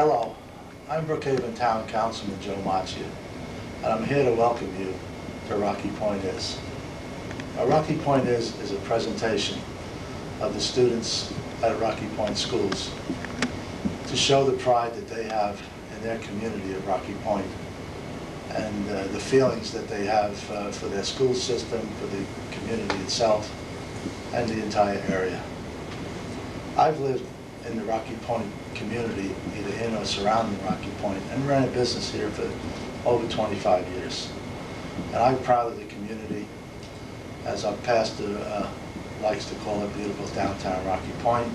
Hello, I'm Brookhaven Town Councilman Joe Macchia, and I'm here to welcome you to Rocky Point Is. Now, Rocky Point is a presentation of the students at Rocky Point schools to show the pride that they have in their community of Rocky Point and the feelings that they have for their school system, for the community itself, and the entire area. I've lived in the Rocky Point community, either in or surrounding Rocky Point, and ran a business here for over 25 years. And I'm proud of the community, as our pastor likes to call it, beautiful downtown Rocky Point.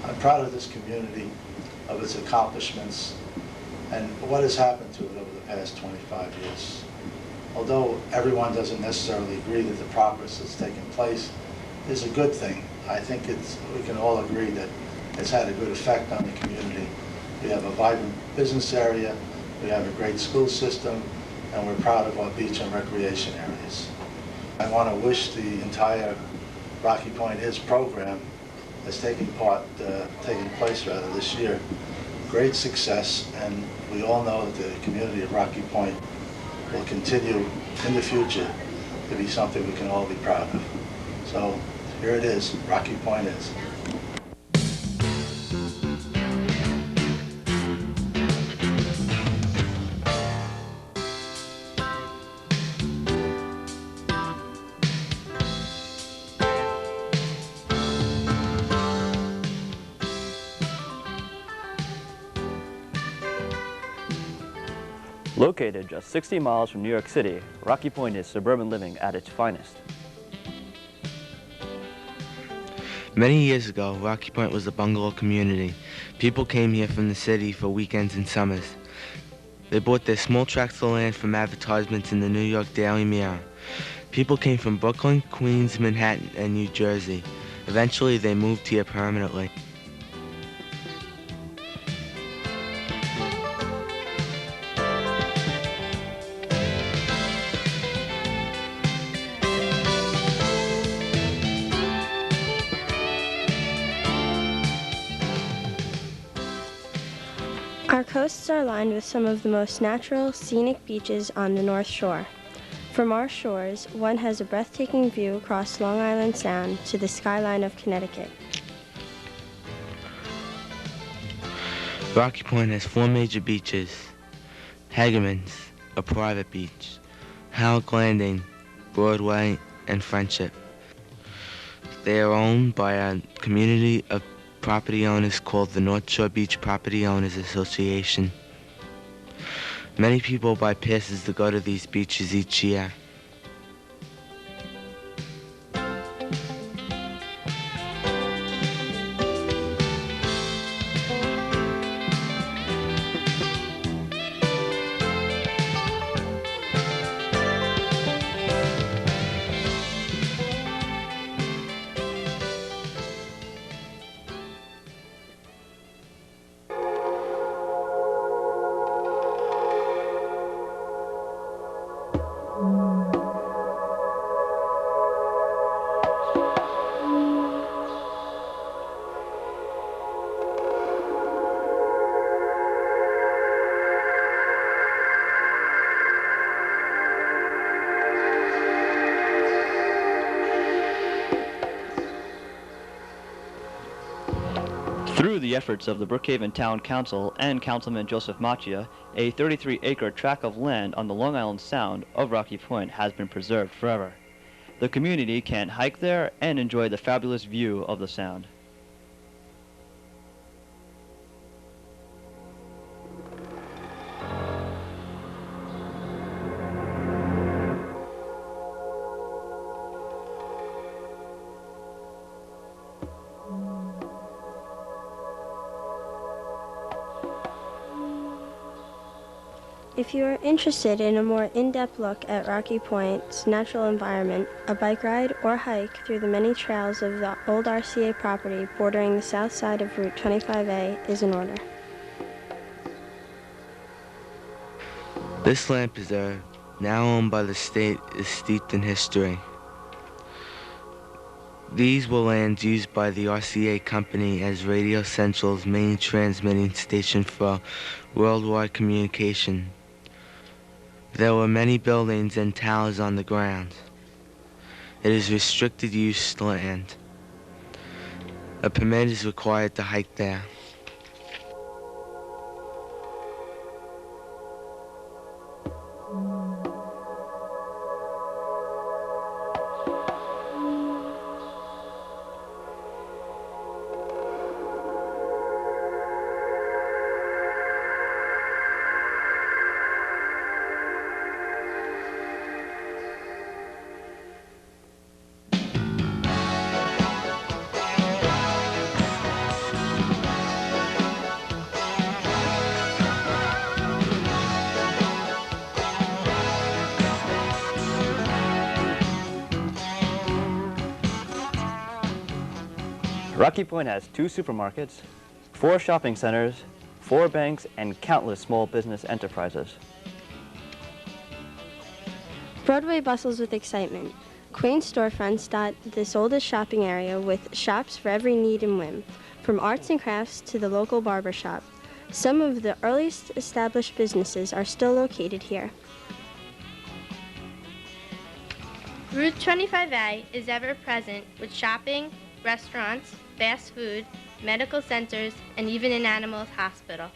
I'm proud of this community, of its accomplishments, and what has happened to it over the past 25 years. Although everyone doesn't necessarily agree that the progress that's taken place is a good thing, I think we can all agree that it's had a good effect on the community. We have a vibrant business area, we have a great school system, and we're proud of our beach and recreation areas. I want to wish the entire Rocky Point Is program that's taking place this year great success, and we all know that the community of Rocky Point will continue in the future to be something we can all be proud of. So here it is, Rocky Point Is. Located just 60 miles from New York City, Rocky Point is suburban living at its finest. Many years ago, Rocky Point was a bungalow community. People came here from the city for weekends and summers. They bought their small tracts of land from advertisements in the New York Daily Mirror. People came from Brooklyn, Queens, Manhattan, and New Jersey. Eventually, they moved here permanently. Our coasts are lined with some of the most natural, scenic beaches on the North Shore. From our shores, one has a breathtaking view across Long Island Sound to the skyline of Connecticut. Rocky Point has 4 major beaches: Hagerman's, a private beach; Halleck Landing, Broadway, and Friendship. They are owned by a community of property owners called the North Shore Beach Property Owners Association. Many people buy passes to go to these beaches each year. Through the efforts of the Brookhaven Town Council and Councilman Joseph Macchia, a 33-acre tract of land on the Long Island Sound of Rocky Point has been preserved forever. The community can hike there and enjoy the fabulous view of the Sound. If you are interested in a more in-depth look at Rocky Point's natural environment, a bike ride or hike through the many trails of the old RCA property bordering the south side of Route 25A is in order. This land preserve, now owned by the state, is steeped in history. These were lands used by the RCA Company as Radio Central's main transmitting station for worldwide communication. There were many buildings and towers on the ground. It is restricted use land. A permit is required to hike there. Rocky Point has 2 supermarkets, 4 shopping centers, 4 banks, and countless small business enterprises. Broadway bustles with excitement. Quaint storefronts dot this oldest shopping area with shops for every need and whim, from arts and crafts to the local barber shop. Some of the earliest established businesses are still located here. Route 25A is ever present with shopping, restaurants, fast food, medical centers, and even an animal's hospital.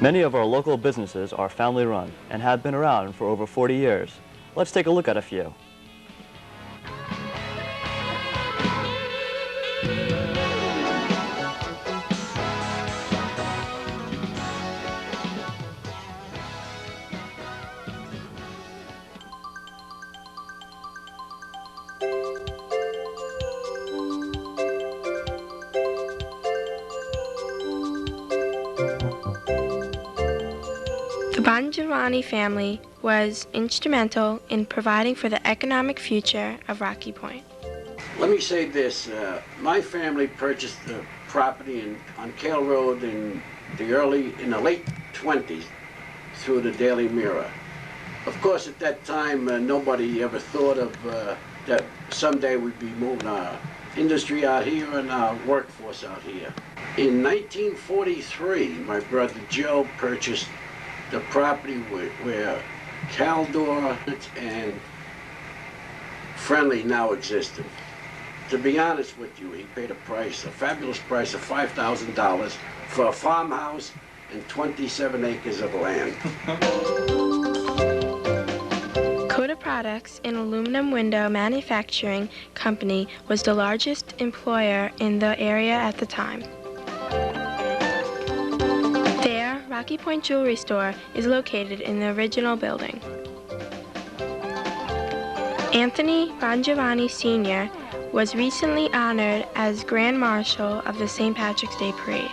Many of our local businesses are family run and have been around for over 40 years. Let's take a look at a few. The Bongiovanni family was instrumental in providing for the economic future of Rocky Point. Let me say this, my family purchased the property on Cale Road in the late 20s through the Daily Mirror. Of course, at that time, nobody ever thought of that someday we'd be moving our industry out here and our workforce out here. In 1943, my brother Joe purchased the property where Caldor and Friendly now existed. To be honest with you, he paid a fabulous price of $5,000 for a farmhouse and 27 acres of land. Coda Products, an aluminum window manufacturing company, was the largest employer in the area at the time. There, Rocky Point Jewelry Store is located in the original building. Anthony Bongiovanni Sr. was recently honored as Grand Marshal of the St. Patrick's Day Parade.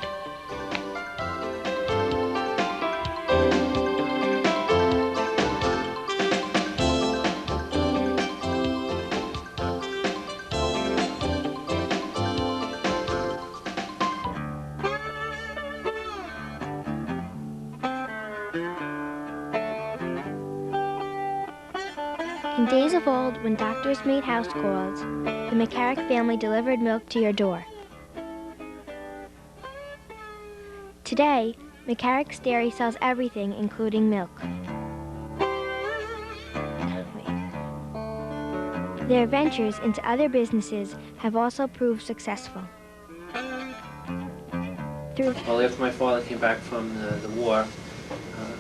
In days of old, when doctors made house calls, the McCarrick family delivered milk to your door. Today, McCarrick's Dairy sells everything, including milk. Their ventures into other businesses have also proved successful. Well, after my father came back from the war,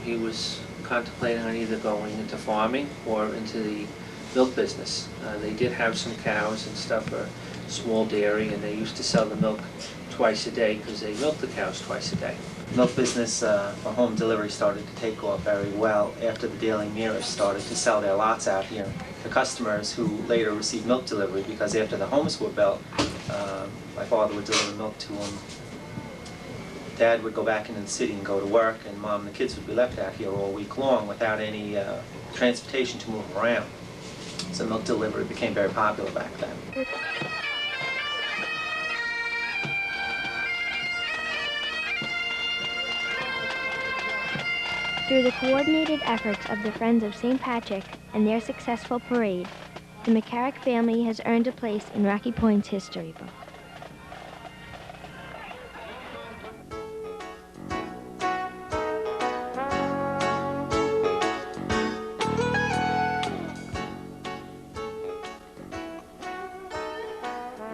he was contemplating on either going into farming or into the milk business. They did have some cows and stuff, a small dairy, and they used to sell the milk twice a day because they milked the cows twice a day. Milk business for home delivery started to take off very well after the Daily Mirror started to sell their lots out here to customers who later received milk delivery, because after the homes were built, my father would deliver milk to them. Dad would go back into the city and go to work, and Mom and the kids would be left out here all week long without any transportation to move around. So milk delivery became very popular back then. Through the coordinated efforts of the Friends of St. Patrick and their successful parade, the McCarrick family has earned a place in Rocky Point's history book.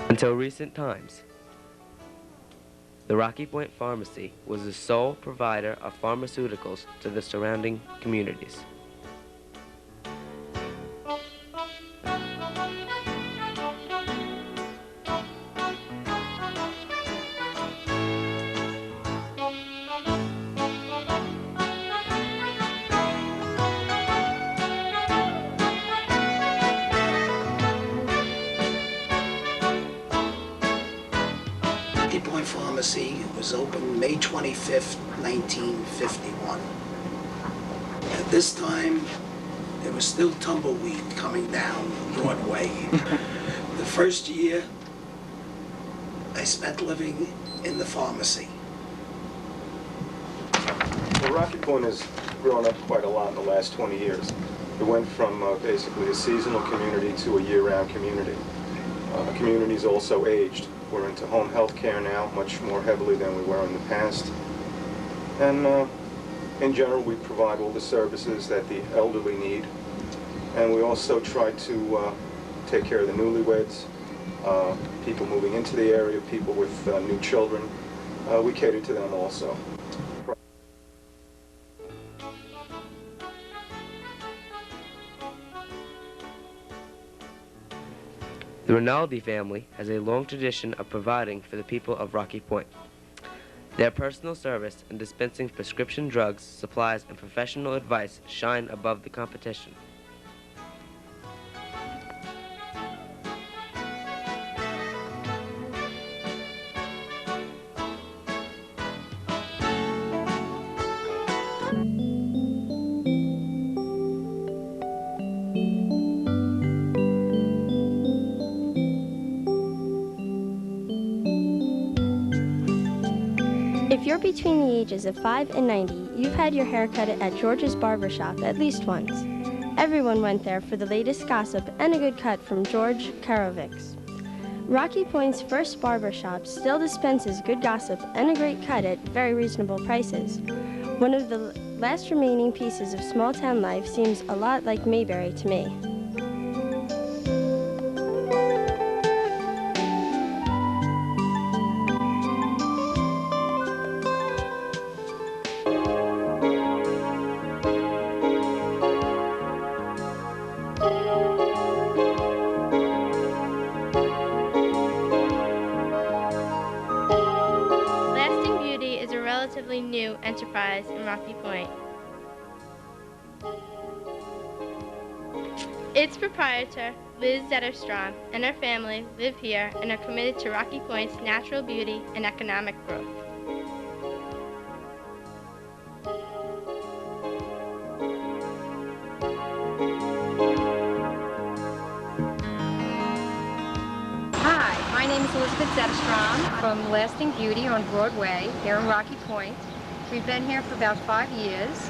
Until recent times, the Rocky Point Pharmacy was the sole provider of pharmaceuticals to the surrounding communities. Pharmacy was opened May 25th, 1951. At this time, there was still tumbleweed coming down Broadway. The first year, I spent living in the pharmacy. Well, Rocky Point has grown up quite a lot in the last 20 years. It went from basically a seasonal community to a year-round community. The community's also aged. We're into home health care now, much more heavily than we were in the past. And in general, we provide all the services that the elderly need. And we also try to take care of the newlyweds, people moving into the area, people with new children. We cater to them also. The Rinaldi family has a long tradition of providing for the people of Rocky Point. Their personal service in dispensing prescription drugs, supplies, and professional advice shine above the competition. If you're between the ages of 5 and 90, you've had your hair cut at George's Barbershop at least once. Everyone went there for the latest gossip and a good cut from George Karovic's. Rocky Point's first barbershop still dispenses good gossip and a great cut at very reasonable prices. One of the last remaining pieces of small-town life seems a lot like Mayberry to me. New enterprise in Rocky Point. Its proprietor, Liz Zetterstrom, and her family live here and are committed to Rocky Point's natural beauty and economic growth. Hi, my name is Elizabeth Zetterstrom from Lasting Beauty on Broadway here in Rocky Point. We've been here for about 5 years.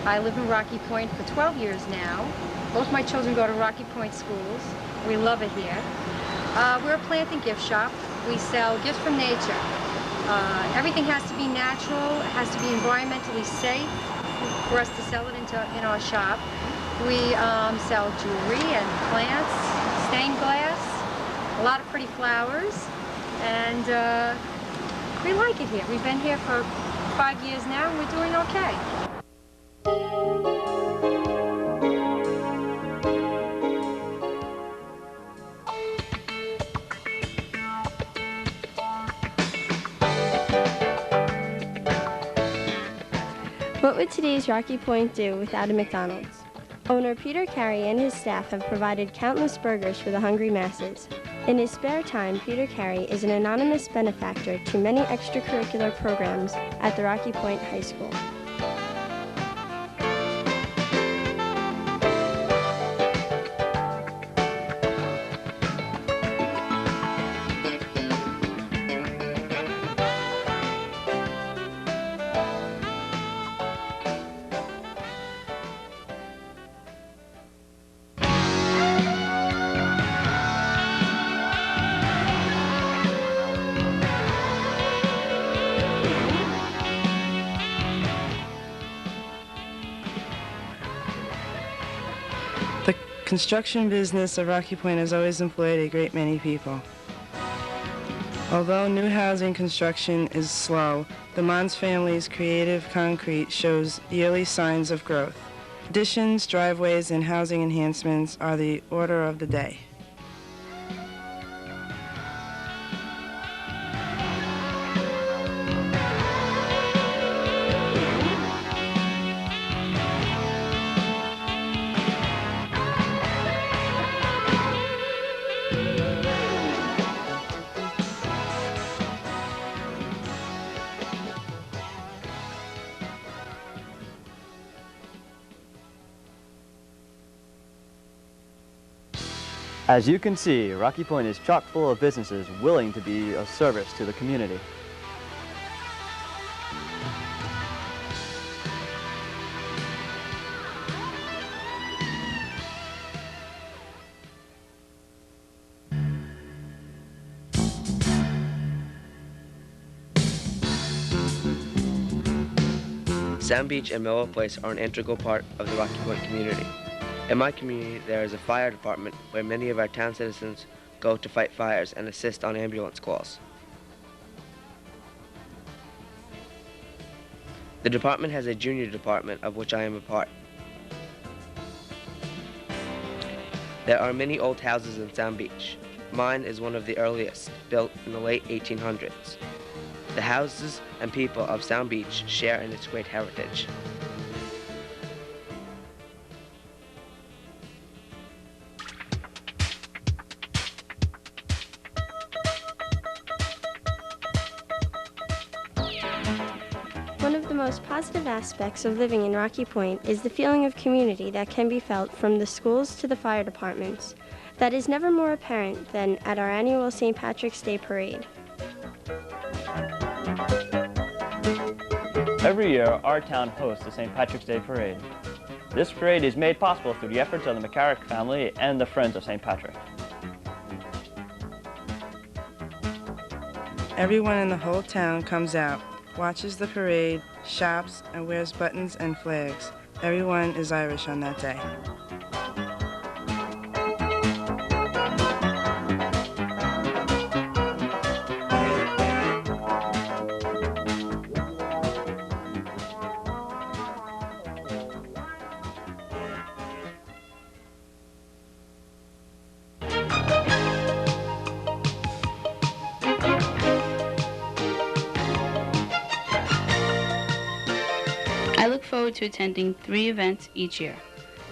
I live in Rocky Point for 12 years now. Both my children go to Rocky Point schools. We love it here. We're a plant and gift shop. We sell gifts from nature. Everything has to be natural. It has to be environmentally safe for us to sell it in our shop. We sell jewelry and plants, stained glass, a lot of pretty flowers, and we like it here. We've been here for 5 years now, and we're doing okay. What would today's Rocky Point do without a McDonald's? Owner Peter Carey and his staff have provided countless burgers for the hungry masses. In his spare time, Peter Carey is an anonymous benefactor to many extracurricular programs at the Rocky Point High School. construction business of Rocky Point has always employed a great many people. Although new housing construction is slow, the Mons family's creative concrete shows yearly signs of growth. Additions, driveways, and housing enhancements are the order of the day. As you can see, Rocky Point is chock full of businesses willing to be of service to the community. Sound Beach and Melrose Place are an integral part of the Rocky Point community. In my community, there is a fire department where many of our town citizens go to fight fires and assist on ambulance calls. The department has a junior department of which I am a part. There are many old houses in Sound Beach. Mine is one of the earliest, built in the late 1800s. The houses and people of Sound Beach share in its great heritage. One of the most positive aspects of living in Rocky Point is the feeling of community that can be felt from the schools to the fire departments. That is never more apparent than at our annual St. Patrick's Day Parade. Every year, our town hosts the St. Patrick's Day Parade. This parade is made possible through the efforts of the McCarrick family and the Friends of St. Patrick. Everyone in the whole town comes out, watches the parade, shops, and wears buttons and flags. Everyone is Irish on that day. I look forward to attending 3 events each year.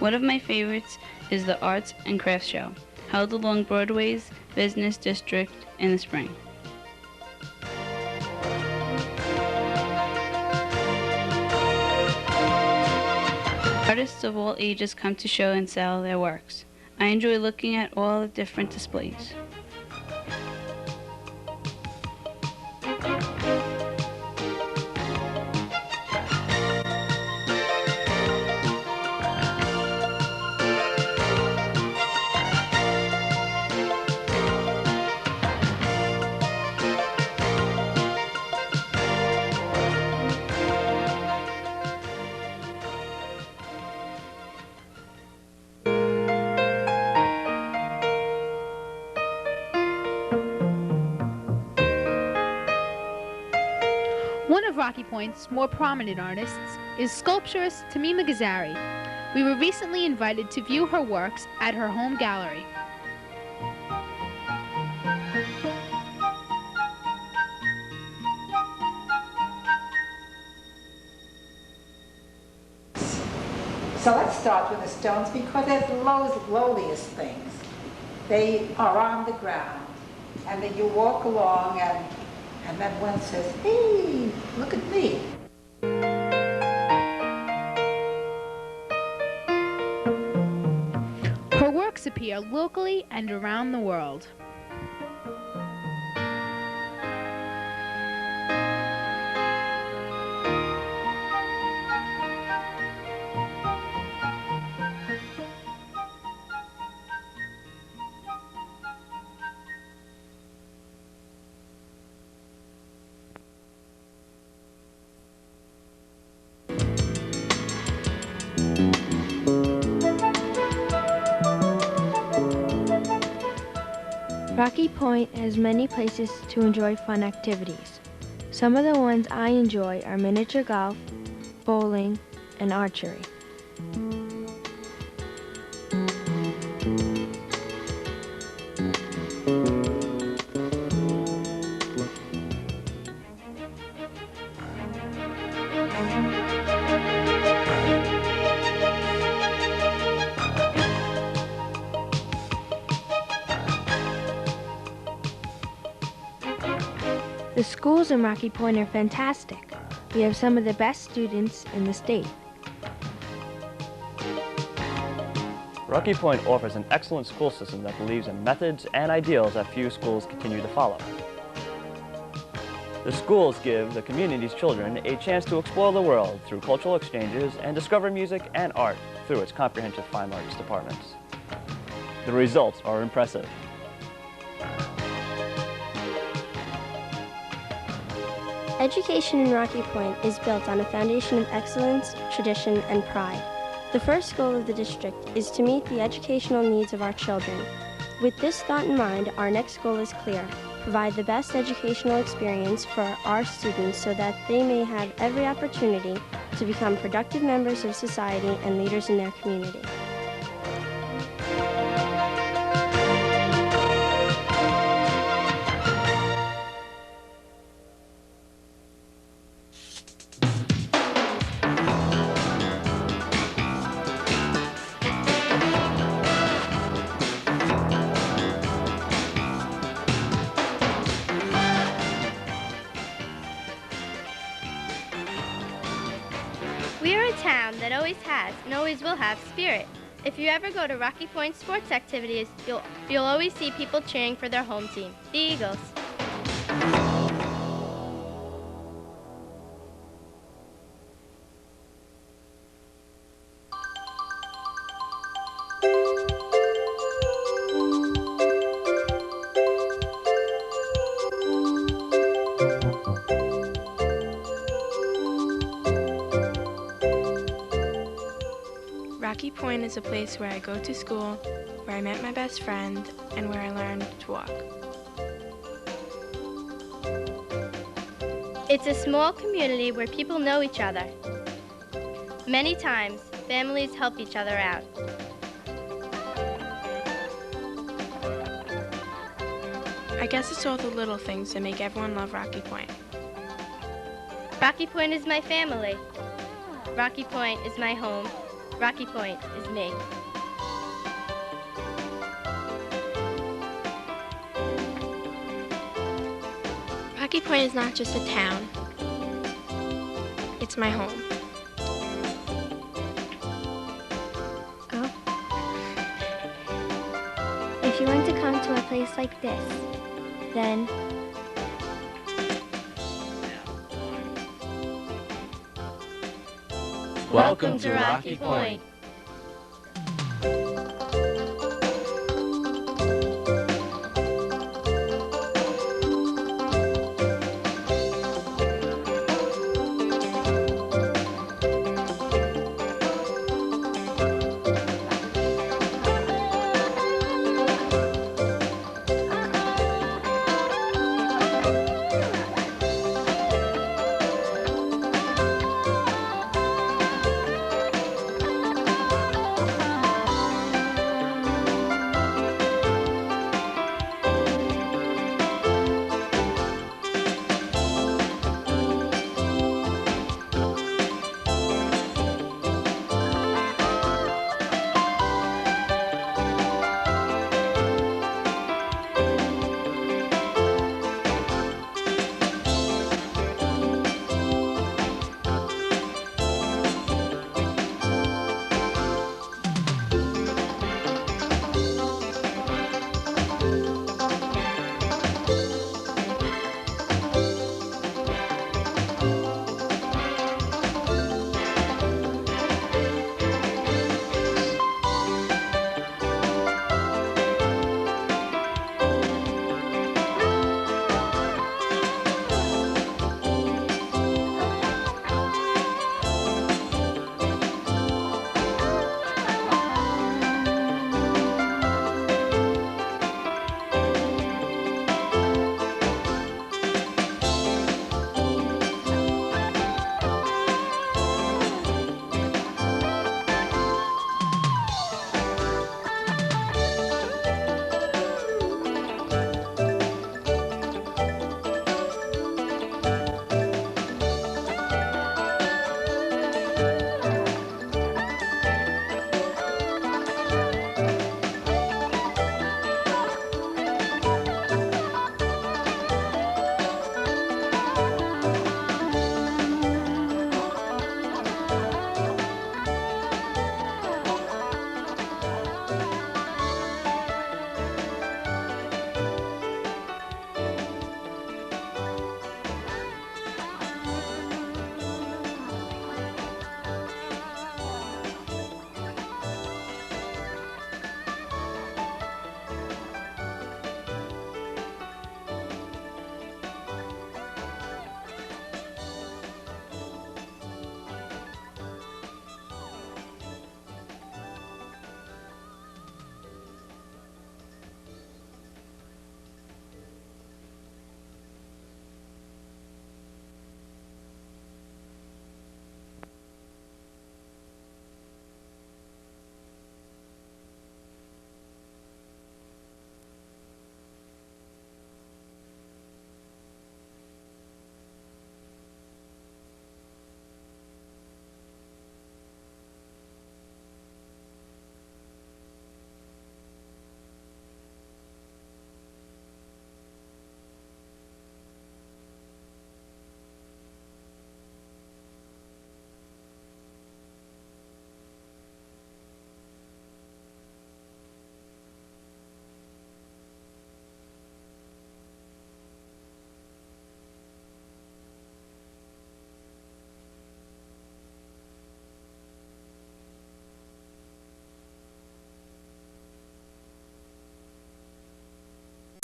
One of my favorites is the Arts and Crafts Show, held along Broadway's Business District in the spring. Artists of all ages come to show and sell their works. I enjoy looking at all the different displays. One of Rocky Point's more prominent artists is sculpturist Tamima Ghazari. We were recently invited to view her works at her home gallery. So let's start with the stones because they're the lowliest things. They are on the ground, and then you walk along and then one says, hey, look at me. Her works appear locally and around the world. Rocky Point has many places to enjoy fun activities. Some of the ones I enjoy are miniature golf, bowling, and archery. The schools in Rocky Point are fantastic. We have some of the best students in the state. Rocky Point offers an excellent school system that believes in methods and ideals that few schools continue to follow. The schools give the community's children a chance to explore the world through cultural exchanges and discover music and art through its comprehensive fine arts departments. The results are impressive. Education in Rocky Point is built on a foundation of excellence, tradition, and pride. The first goal of the district is to meet the educational needs of our children. With this thought in mind, our next goal is clear: provide the best educational experience for our students so that they may have every opportunity to become productive members of society and leaders in their community. We are a town that always has and always will have spirit. If you ever go to Rocky Point sports activities, you'll always see people cheering for their home team, the Eagles. Rocky Point is a place where I go to school, where I met my best friend, and where I learned to walk. It's a small community where people know each other. Many times, families help each other out. I guess it's all the little things that make everyone love Rocky Point. Rocky Point is my family. Rocky Point is my home. Rocky Point is me. Rocky Point is not just a town. It's my home. Oh. If you want to come to a place like this, then welcome to Rocky Point.